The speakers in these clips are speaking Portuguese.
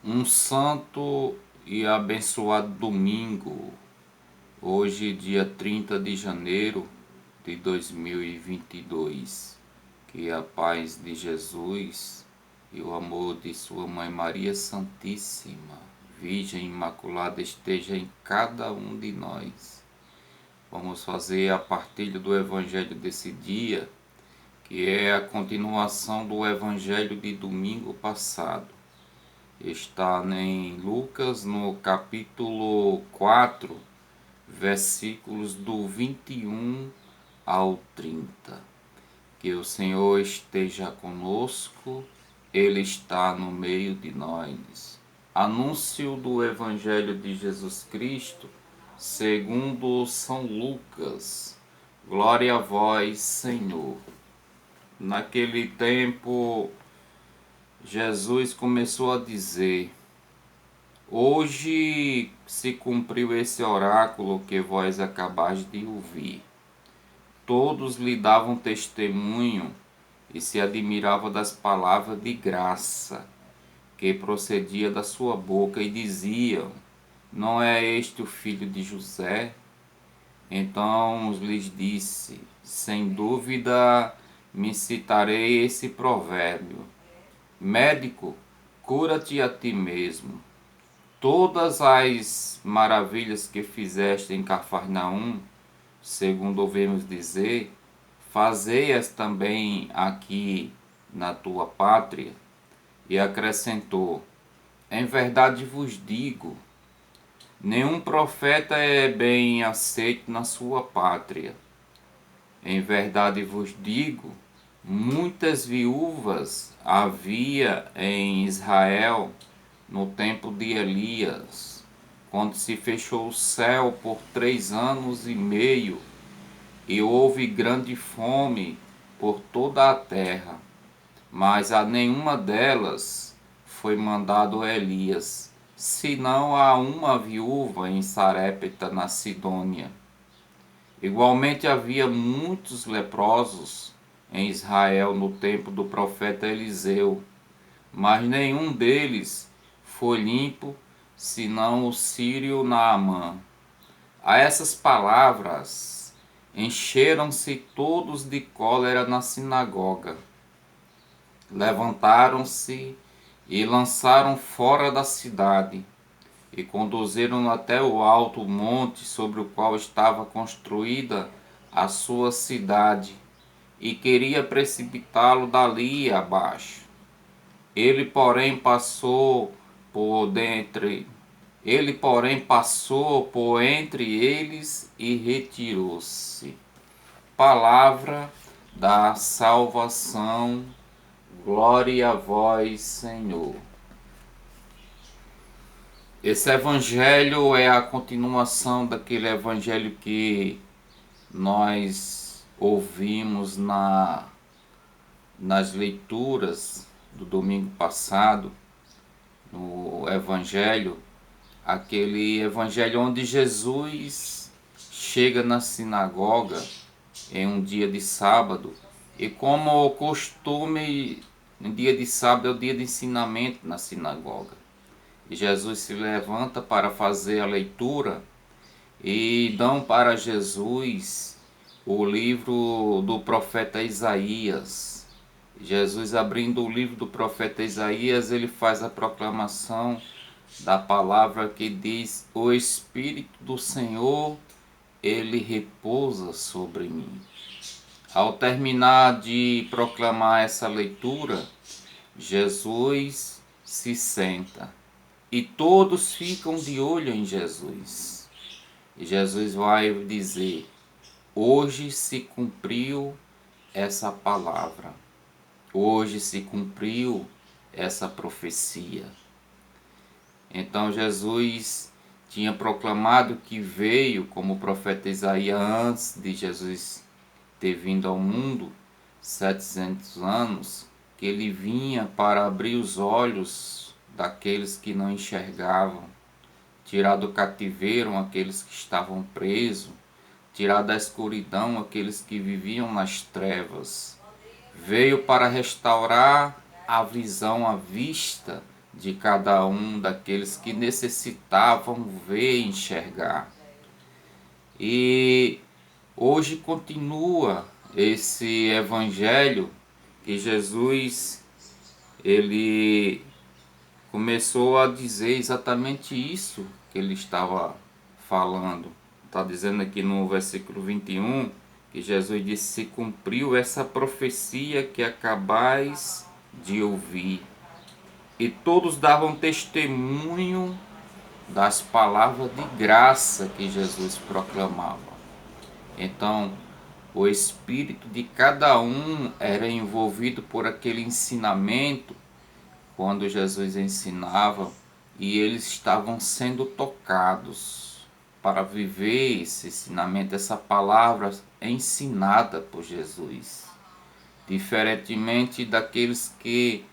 Um santo e abençoado domingo, hoje dia 30 de janeiro de 2022. Que a paz de Jesus e o amor de sua Mãe Maria Santíssima, Virgem Imaculada, esteja em cada um de nós. Vamos fazer a partilha do Evangelho desse dia, que é a continuação do Evangelho de domingo passado. Está em Lucas, no capítulo 4, versículos do 21 ao 30. Que o Senhor esteja conosco, Ele está no meio de nós. Anúncio do Evangelho de Jesus Cristo, segundo São Lucas. Glória a vós, Senhor. Naquele tempo, Jesus começou a dizer: hoje se cumpriu esse oráculo que vós acabais de ouvir. Todos lhe davam testemunho e se admiravam das palavras de graça que procedia da sua boca e diziam: não é este o filho de José? Então lhes disse: sem dúvida me citarei esse provérbio: médico, cura-te a ti mesmo. Todas as maravilhas que fizeste em Cafarnaum, segundo ouvimos dizer, fazei-as também aqui na tua pátria. E acrescentou: em verdade vos digo, nenhum profeta é bem aceito na sua pátria. Em verdade vos digo, muitas viúvas havia em Israel no tempo de Elias, quando se fechou o céu por 3 anos e meio e houve grande fome por toda a terra, mas a nenhuma delas foi mandado Elias, senão a uma viúva em Sarepta, na Sidônia. Igualmente havia muitos leprosos em Israel no tempo do profeta Eliseu, mas nenhum deles foi limpo, senão o sírio Naamã. A essas palavras encheram-se todos de cólera na sinagoga. Levantaram-se e lançaram fora da cidade, e conduziram-no até o alto monte sobre o qual estava construída a sua cidade, e queria precipitá-lo dali abaixo. Ele, porém, passou por entre eles e retirou-se. Palavra da salvação. Glória a vós, Senhor. Esse evangelho é a continuação daquele evangelho que nós ouvimos nas leituras do domingo passado, no evangelho, aquele evangelho onde Jesus chega na sinagoga em um dia de sábado, e como o costume, no dia de sábado é o dia de ensinamento na sinagoga. E Jesus se levanta para fazer a leitura e dão para Jesus o livro do profeta Isaías. Jesus, abrindo o livro do profeta Isaías, ele faz a proclamação da palavra que diz: o Espírito do Senhor, ele repousa sobre mim. Ao terminar de proclamar essa leitura, Jesus se senta e todos ficam de olho em Jesus. E Jesus vai dizer: hoje se cumpriu essa palavra, hoje se cumpriu essa profecia. Então Jesus tinha proclamado que veio, como o profeta Isaías, antes de Jesus ter vindo ao mundo, 700 anos, que ele vinha para abrir os olhos daqueles que não enxergavam, tirar do cativeiro aqueles que estavam presos, tirar da escuridão aqueles que viviam nas trevas. Veio para restaurar a visão, a vista de cada um daqueles que necessitavam ver e enxergar. E hoje continua esse evangelho que Jesus ele começou a dizer exatamente isso que ele estava falando. Está dizendo aqui no versículo 21 que Jesus disse: se cumpriu essa profecia que acabais de ouvir. E todos davam testemunho das palavras de graça que Jesus proclamava. Então, o espírito de cada um era envolvido por aquele ensinamento quando Jesus ensinava, e eles estavam sendo tocados para viver esse ensinamento, essa palavra ensinada por Jesus. Diferentemente daqueles que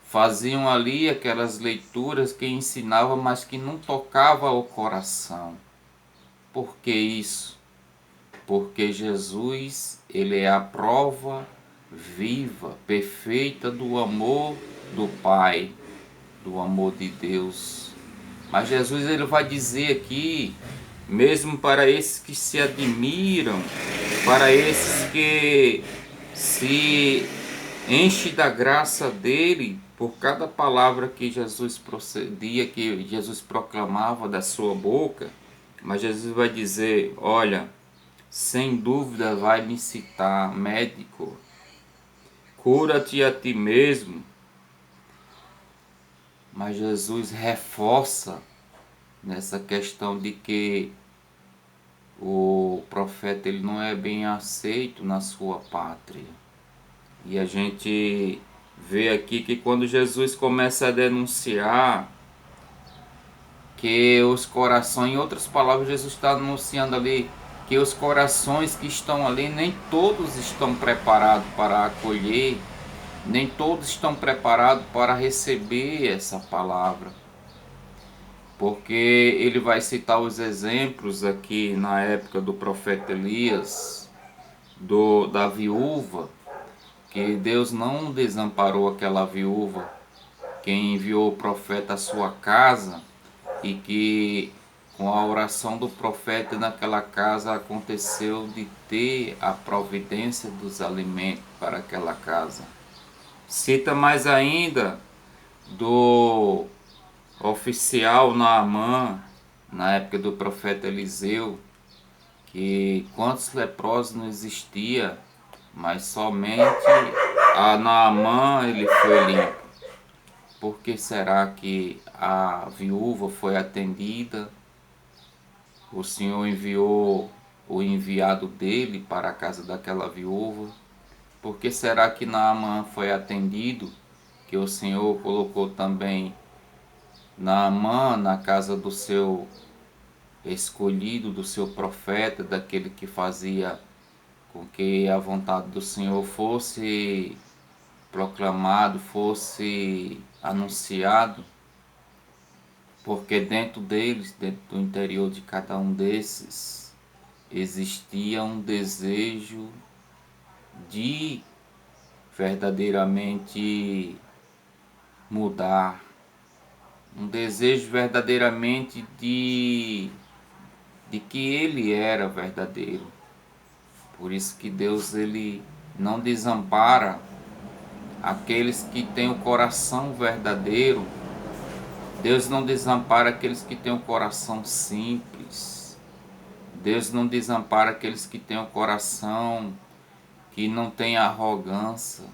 faziam ali aquelas leituras que ensinavam, mas que não tocava o coração. Por que isso? Porque Jesus, ele é a prova viva, perfeita do amor do Pai, do amor de Deus. Mas Jesus, ele vai dizer aqui, mesmo para esses que se admiram, para esses que se enchem da graça dele, por cada palavra que Jesus procedia, que Jesus proclamava da sua boca, mas Jesus vai dizer: olha, sem dúvida vai me citar, médico, cura-te a ti mesmo. Mas Jesus reforça nessa questão de que o profeta ele não é bem aceito na sua pátria. E a gente vê aqui que quando Jesus começa a denunciar que os corações, em outras palavras, Jesus está anunciando ali que os corações que estão ali, nem todos estão preparados para acolher, nem todos estão preparados para receber essa palavra. Porque ele vai citar os exemplos aqui na época do profeta Elias, da viúva, que Deus não desamparou aquela viúva, quem enviou o profeta à sua casa, e que com a oração do profeta naquela casa aconteceu de ter a providência dos alimentos para aquela casa. Cita mais ainda do oficial Naamã, na época do profeta Eliseu, que quantos leprosos não existia, mas somente a Naamã ele foi limpo. Por que será que a viúva foi atendida? O Senhor enviou o enviado dele para a casa daquela viúva. Por que será que Naamã foi atendido? Que o Senhor colocou também Naamã na casa do seu escolhido, do seu profeta, daquele que fazia com que a vontade do Senhor fosse proclamado, fosse anunciado, porque dentro deles, dentro do interior de cada um desses, existia um desejo de verdadeiramente mudar, um desejo verdadeiramente de que ele era verdadeiro. Por isso que Deus ele não desampara aqueles que têm o coração verdadeiro. Deus não desampara aqueles que têm o coração simples. Deus não desampara aqueles que têm o coração que não tem arrogância.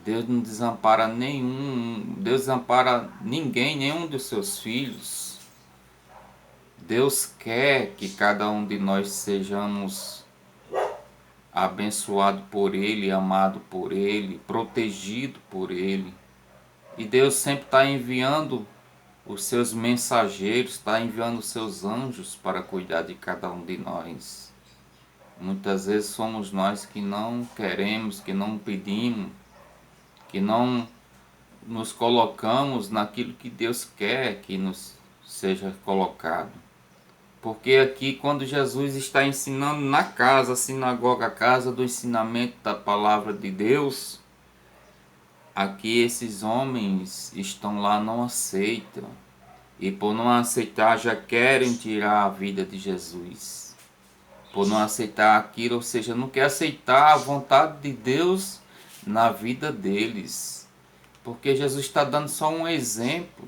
Deus não desampara Deus desampara ninguém, nenhum dos seus filhos. Deus quer que cada um de nós sejamos abençoado por Ele, amado por Ele, protegido por Ele. E Deus sempre está enviando os seus mensageiros, está enviando os seus anjos para cuidar de cada um de nós. Muitas vezes somos nós que não queremos, que não pedimos, que não nos colocamos naquilo que Deus quer que nos seja colocado. Porque aqui quando Jesus está ensinando na casa, a sinagoga, a casa do ensinamento da palavra de Deus, aqui esses homens estão lá, não aceitam. E por não aceitar, já querem tirar a vida de Jesus. Por não aceitar aquilo, ou seja, não quer aceitar a vontade de Deus na vida deles. Porque Jesus está dando só um exemplo.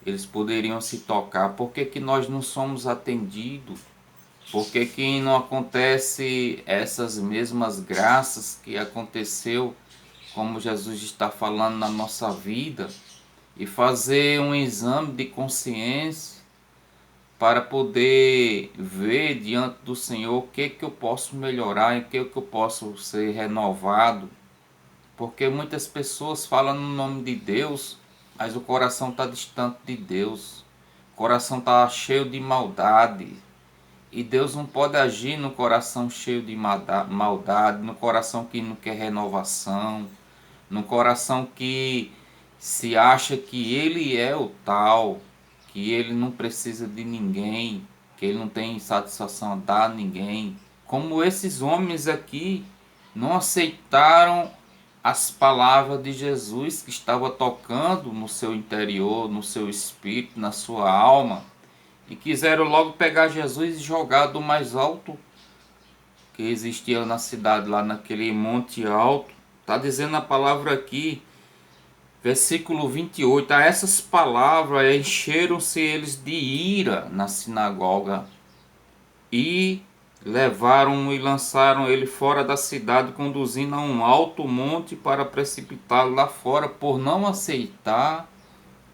Eles poderiam se tocar. Por que nós não somos atendidos? Por que não acontece essas mesmas graças que aconteceu, como Jesus está falando na nossa vida? E fazer um exame de consciência para poder ver diante do Senhor o que eu posso melhorar, em que eu posso ser renovado. Porque muitas pessoas falam no nome de Deus, mas o coração está distante de Deus. O coração está cheio de maldade. E Deus não pode agir no coração cheio de maldade, no coração que não quer renovação, no coração que se acha que ele é o tal, que ele não precisa de ninguém, que ele não tem satisfação a dar a ninguém. Como esses homens aqui não aceitaram as palavras de Jesus que estava tocando no seu interior, no seu espírito, na sua alma, e quiseram logo pegar Jesus e jogar do mais alto que existia na cidade, lá naquele monte alto. Está dizendo a palavra aqui, versículo 28, a essas palavras encheram-se eles de ira na sinagoga e levaram e lançaram ele fora da cidade, conduzindo a um alto monte para precipitá-lo lá fora, por não aceitar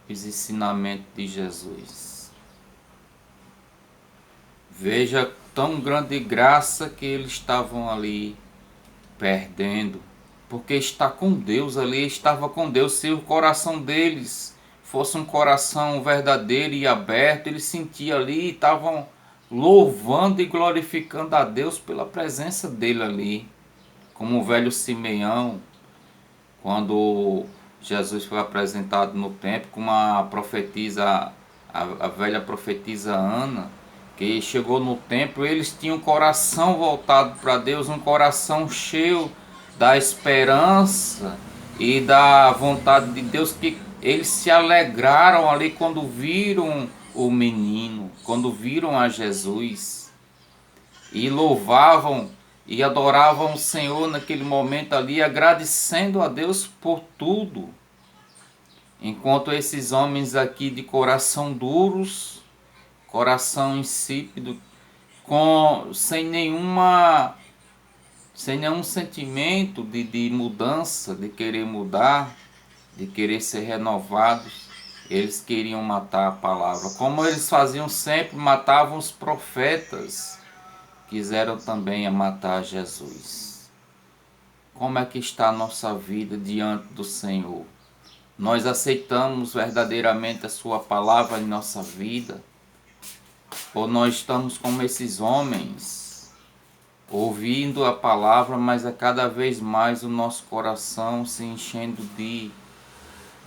os ensinamentos de Jesus. Veja tão grande graça que eles estavam ali perdendo, porque está com Deus ali, estava com Deus. Se o coração deles fosse um coração verdadeiro e aberto, eles sentiam ali e estavam louvando e glorificando a Deus pela presença dele ali, como o velho Simeão, quando Jesus foi apresentado no templo, como a profetisa, a velha profetisa Ana, que chegou no templo, eles tinham um coração voltado para Deus, um coração cheio da esperança e da vontade de Deus, que eles se alegraram ali quando viram o menino, quando viram a Jesus, e louvavam e adoravam o Senhor naquele momento ali, agradecendo a Deus por tudo. Enquanto esses homens aqui de coração duros, coração insípido, sem nenhum sentimento de mudança, de querer mudar, de querer ser renovados, eles queriam matar a palavra. Como eles faziam sempre, matavam os profetas, quiseram também matar Jesus. Como é que está a nossa vida diante do Senhor? Nós aceitamos verdadeiramente a sua palavra em nossa vida? Ou nós estamos como esses homens, ouvindo a palavra, mas a cada vez mais o nosso coração se enchendo de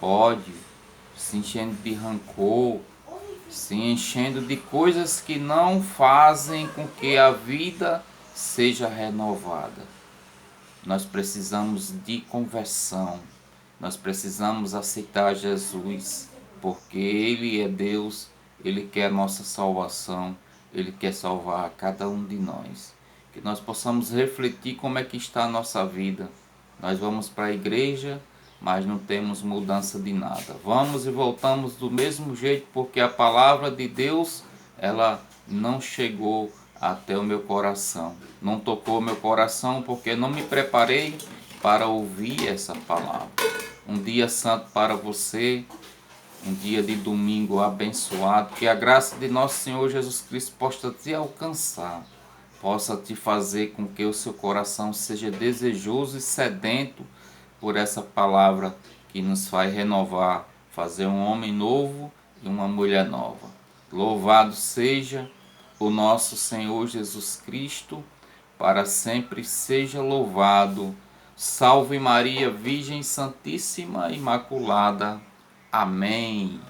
ódio, se enchendo de rancor, se enchendo de coisas que não fazem com que a vida seja renovada. Nós precisamos de conversão, nós precisamos aceitar Jesus, porque Ele é Deus, Ele quer a nossa salvação, Ele quer salvar a cada um de nós. Que nós possamos refletir como é que está a nossa vida. Nós vamos para a igreja, mas não temos mudança de nada. Vamos e voltamos do mesmo jeito, porque a palavra de Deus, ela não chegou até o meu coração. Não tocou meu coração, porque não me preparei para ouvir essa palavra. Um dia santo para você, um dia de domingo abençoado, que a graça de nosso Senhor Jesus Cristo possa te alcançar, possa te fazer com que o seu coração seja desejoso e sedento por essa palavra que nos faz renovar, fazer um homem novo e uma mulher nova. Louvado seja o nosso Senhor Jesus Cristo, para sempre seja louvado. Salve Maria, Virgem Santíssima Imaculada. Amém.